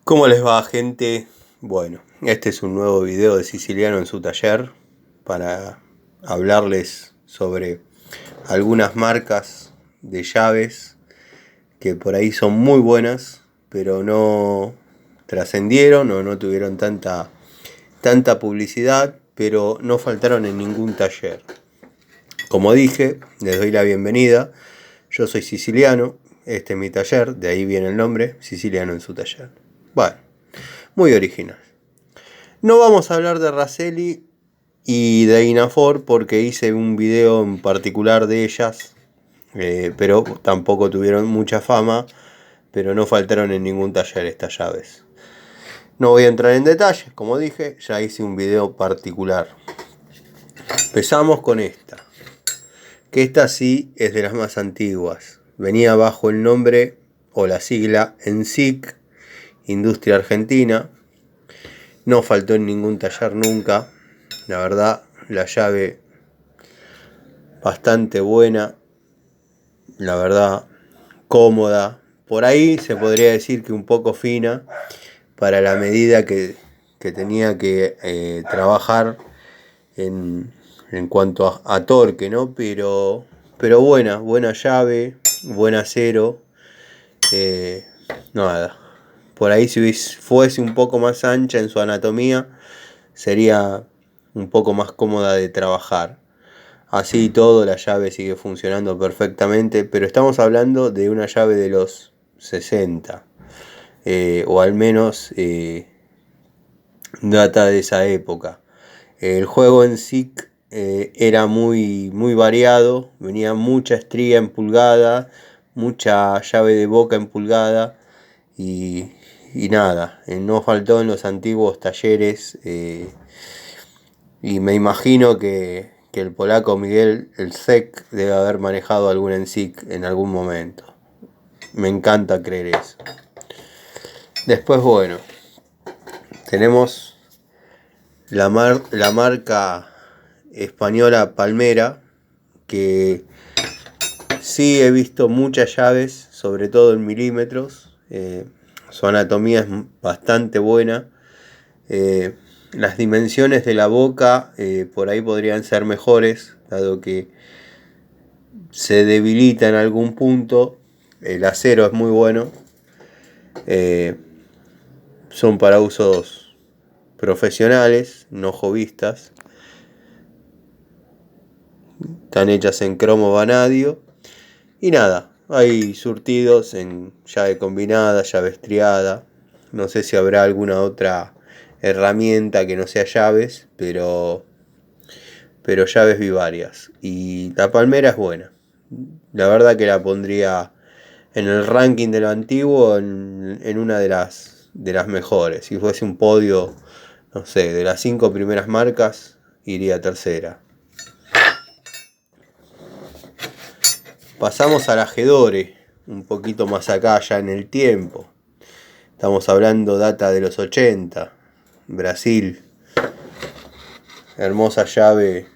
¿Cómo les va, gente? Bueno, este es un nuevo video de Siciliano en su taller para hablarles sobre algunas marcas de llaves que por ahí son muy buenas, pero no trascendieron o no tuvieron tanta publicidad, pero no faltaron en ningún taller. Como dije, les doy la bienvenida. Yo soy Siciliano, este es mi taller, de ahí viene el nombre, Siciliano en su taller. Bueno, muy original. No vamos a hablar de Raselli y de Inafor porque hice un video en particular de ellas, pero tampoco tuvieron mucha fama, pero no faltaron en ningún taller estas llaves. No voy a entrar en detalles, como dije, ya hice un video particular. Empezamos con esta, que esta sí es de las más antiguas. Venía bajo el nombre o la sigla ENSIC, Industria Argentina. No faltó en ningún taller nunca. La verdad, la llave bastante buena. La verdad, cómoda. Por ahí se podría decir que un poco fina para la medida que tenía que trabajar en cuanto a torque, ¿no? Pero buena llave, buen acero. Nada. Por ahí si fuese un poco más ancha en su anatomía, sería un poco más cómoda de trabajar. Así y todo, la llave sigue funcionando perfectamente, pero estamos hablando de una llave de los 60, o al menos data de esa época. El juego en sí era muy variado, venía mucha estría en pulgada, mucha llave de boca en pulgada y nada, no faltó en los antiguos talleres. Y me imagino que el polaco Miguel Elzek debe haber manejado algún ENSIC en algún momento. Me encanta creer eso. Después, bueno, tenemos la marca española Palmera, que sí he visto muchas llaves, sobre todo en milímetros. Su anatomía es bastante buena. Las dimensiones de la boca por ahí podrían ser mejores, dado que se debilita en algún punto. El acero es muy bueno. Son para usos profesionales, no hobbyistas. Están hechas en cromo vanadio. Y nada, hay surtidos en llave combinada, llave estriada. No sé si habrá alguna otra herramienta que no sea llaves, pero llaves vi varias. Y la Palmera es buena. La verdad que la pondría en el ranking de lo antiguo en una de las mejores. Si fuese un podio, no sé, de las 5 primeras marcas, iría tercera. Pasamos a la Gedore, un poquito más acá ya en el tiempo. Estamos hablando data de los 80, Brasil. Hermosa llave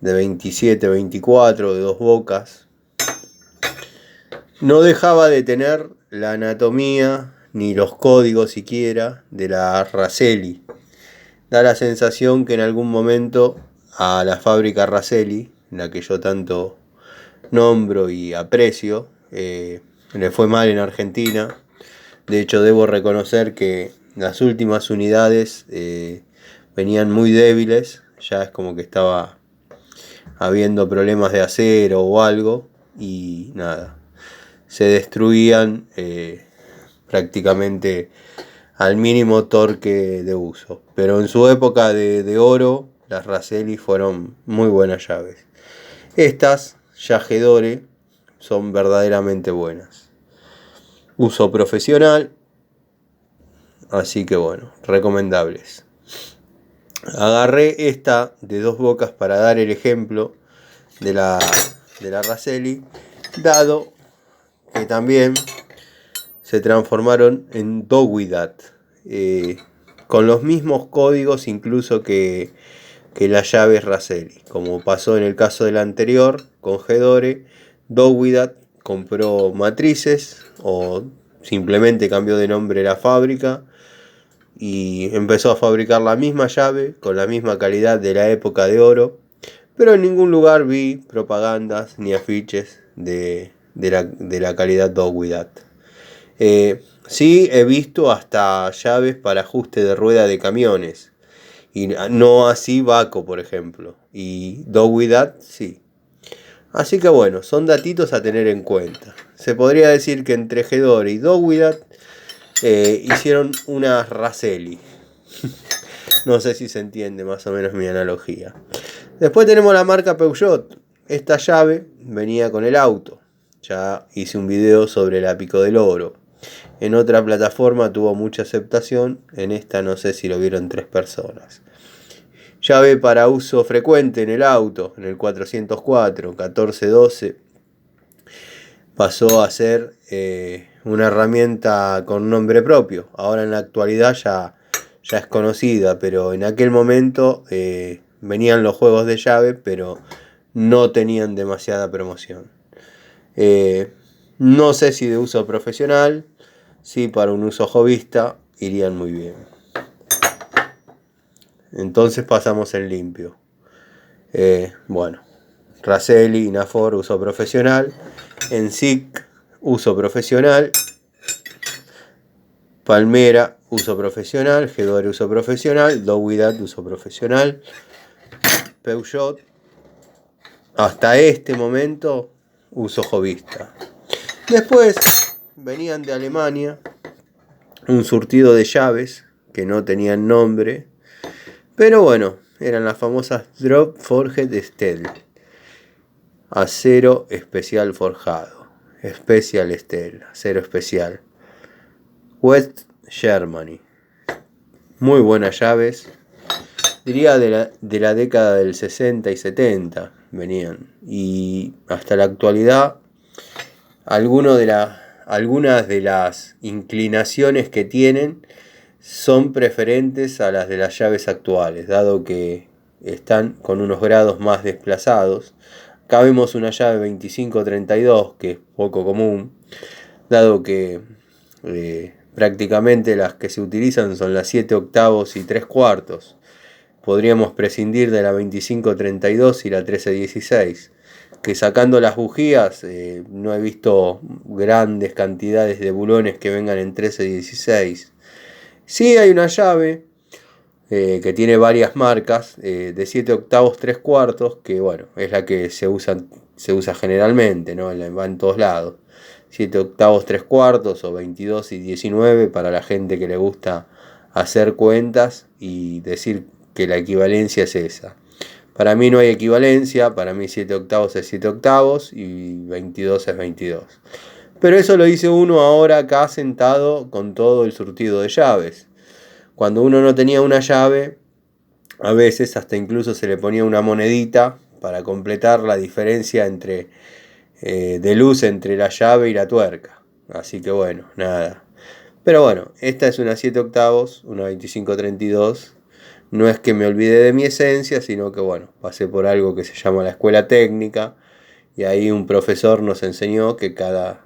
de 27-24, de 2 bocas. No dejaba de tener la anatomía, ni los códigos siquiera, de la Raselli. Da la sensación que en algún momento a la fábrica Raselli, la que yo tanto nombro y aprecio, le fue mal en Argentina. De hecho, debo reconocer que las últimas unidades venían muy débiles. Ya es como que estaba habiendo problemas de acero o algo. Y nada, se destruían prácticamente al mínimo torque de uso. Pero en su época de oro, las Raselli fueron muy buenas llaves. Estas, Gedore, son verdaderamente buenas. Uso profesional, así que bueno, recomendables. Agarré esta de 2 bocas para dar el ejemplo de la Raselli, dado que también se transformaron en Dowidat, con los mismos códigos incluso que las llaves Raselli. Como pasó en el caso del anterior con Gedore, Dowidat compró matrices o simplemente cambió de nombre la fábrica y empezó a fabricar la misma llave con la misma calidad de la época de oro, pero en ningún lugar vi propagandas ni afiches de la calidad Dog With That. Sí he visto hasta llaves para ajuste de rueda de camiones, y no así Baco, por ejemplo, y Dog With That sí. Así que bueno, son datitos a tener en cuenta. Se podría decir que entre Hedora y Dog With That hicieron una Raselli. No sé si se entiende más o menos mi analogía. Después tenemos la marca Peugeot. Esta llave venía con el auto. Ya hice un video sobre la Pico del Oro. En otra plataforma tuvo mucha aceptación. En esta no sé si lo vieron 3 personas. Llave para uso frecuente en el auto. En el 404, 1412. Pasó a ser una herramienta con nombre propio. Ahora en la actualidad ya es conocida, pero en aquel momento venían los juegos de llave, pero no tenían demasiada promoción. No sé si de uso profesional, sí para un uso hobbyista irían muy bien. Entonces pasamos en limpio. Bueno, Raselli, Inafor, uso profesional. Ensic, uso profesional. Palmera, uso profesional. Hedora, uso profesional. Dog With That, uso profesional. Peugeot, hasta este momento, uso hobbyista. Después venían de Alemania un surtido de llaves que no tenían nombre, pero bueno, eran las famosas Drop Forged Steel, acero especial forjado, Special Steel, acero especial, West Germany. Muy buenas llaves, diría de la década del 60 y 70 venían, y hasta la actualidad algunas de las inclinaciones que tienen son preferentes a las de las llaves actuales, dado que están con unos grados más desplazados. Acá vemos una llave 2532, que es poco común, dado que prácticamente las que se utilizan son las 7 octavos y 3 cuartos. Podríamos prescindir de la 2532 y la 1316, que sacando las bujías no he visto grandes cantidades de bulones que vengan en 1316. Sí hay una llave que tiene varias marcas de 7 octavos 3 cuartos, que bueno, es la que se usa generalmente, ¿no? Va en todos lados. 7 octavos 3 cuartos o 22 y 19 para la gente que le gusta hacer cuentas y decir que la equivalencia es esa. Para mí no hay equivalencia, para mí 7 octavos es 7 octavos y 22 es 22. Pero eso lo dice uno ahora acá sentado con todo el surtido de llaves. Cuando uno no tenía una llave, a veces hasta incluso se le ponía una monedita para completar la diferencia de luz entre la llave y la tuerca. Así que bueno, nada. Pero bueno, esta es una 7 octavos, una 2532. No es que me olvide de mi esencia, sino que bueno, pasé por algo que se llama la escuela técnica, y ahí un profesor nos enseñó que cada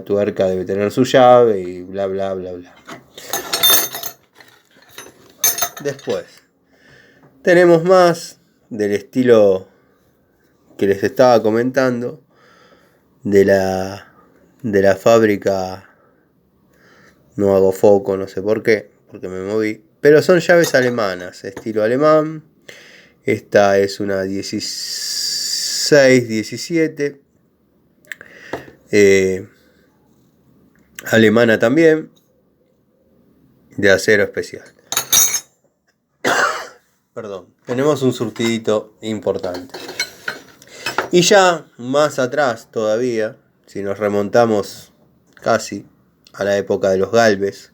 tuerca debe tener su llave y bla bla bla bla. Después tenemos más del estilo que les estaba comentando, de la fábrica. No hago foco, no sé por qué, porque me moví. Pero son llaves alemanas, estilo alemán. Esta es una 16-17. Alemana también. De acero especial. Perdón. Tenemos un surtidito importante. Y ya más atrás todavía, si nos remontamos casi a la época de los Galves,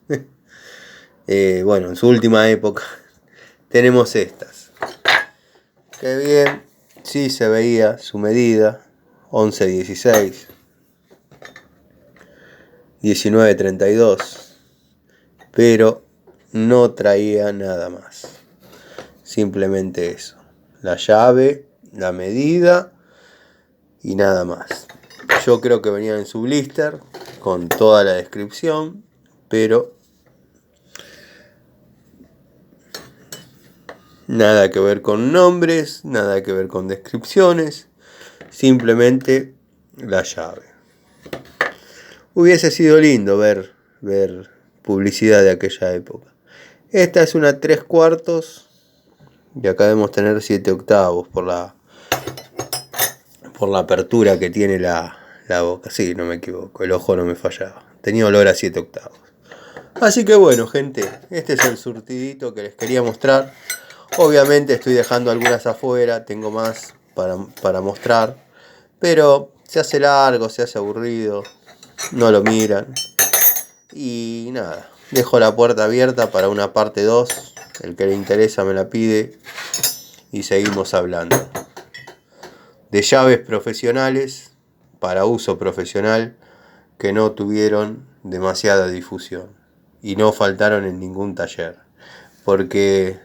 bueno, en su última época, tenemos estas. Qué bien, sí se veía su medida, 11-16, 19-32, pero no traía nada más. Simplemente eso, la llave, la medida y nada más. Yo creo que venían en su blister, con toda la descripción, pero nada que ver con nombres, nada que ver con descripciones, simplemente la llave. Hubiese sido lindo ver publicidad de aquella época. Esta es una 3/4 y acá debemos tener 7/8 por la apertura que tiene la boca. Sí, no me equivoco, el ojo no me fallaba. Tenía olor a 7/8. Así que bueno, gente, este es el surtidito que les quería mostrar. Obviamente estoy dejando algunas afuera, tengo más para mostrar, pero se hace largo, se hace aburrido, no lo miran. Y nada, dejo la puerta abierta para una parte 2, el que le interesa me la pide y seguimos hablando. De llaves profesionales para uso profesional que no tuvieron demasiada difusión y no faltaron en ningún taller, porque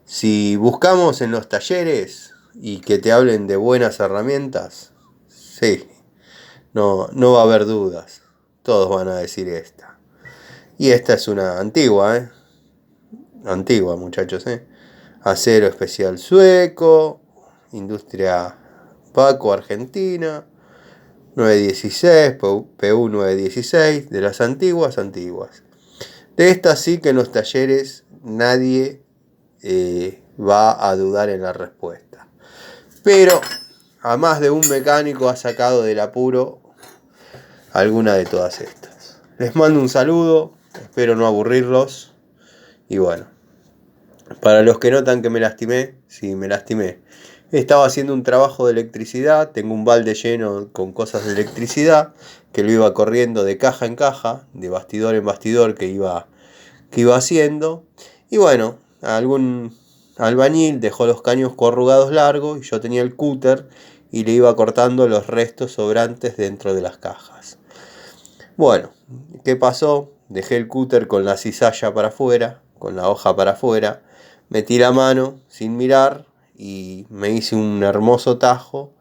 si buscamos en los talleres y que te hablen de buenas herramientas, sí, no va a haber dudas, todos van a decir esta. Y esta es una antigua, antigua, muchachos, acero especial sueco, industria Paco Argentina, 916, PU 916, de las antiguas. De estas sí que en los talleres nadie va a dudar en la respuesta. Pero a más de un mecánico ha sacado del apuro alguna de todas estas. Les mando un saludo, espero no aburrirlos. Y bueno, para los que notan que me lastimé, sí, me lastimé. Estaba haciendo un trabajo de electricidad, tengo un balde lleno con cosas de electricidad, que lo iba corriendo de caja en caja, de bastidor en bastidor que iba haciendo. Y bueno, algún albañil dejó los caños corrugados largos y yo tenía el cúter y le iba cortando los restos sobrantes dentro de las cajas. Bueno, ¿qué pasó? Dejé el cúter con la cizalla para afuera, con la hoja para afuera, metí la mano sin mirar y me hice un hermoso tajo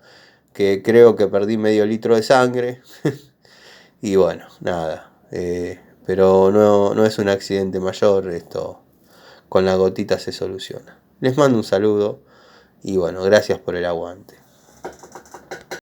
que creo que perdí medio litro de sangre. Y bueno, nada, pero no es un accidente mayor, esto con la gotita se soluciona. Les mando un saludo y bueno, gracias por el aguante.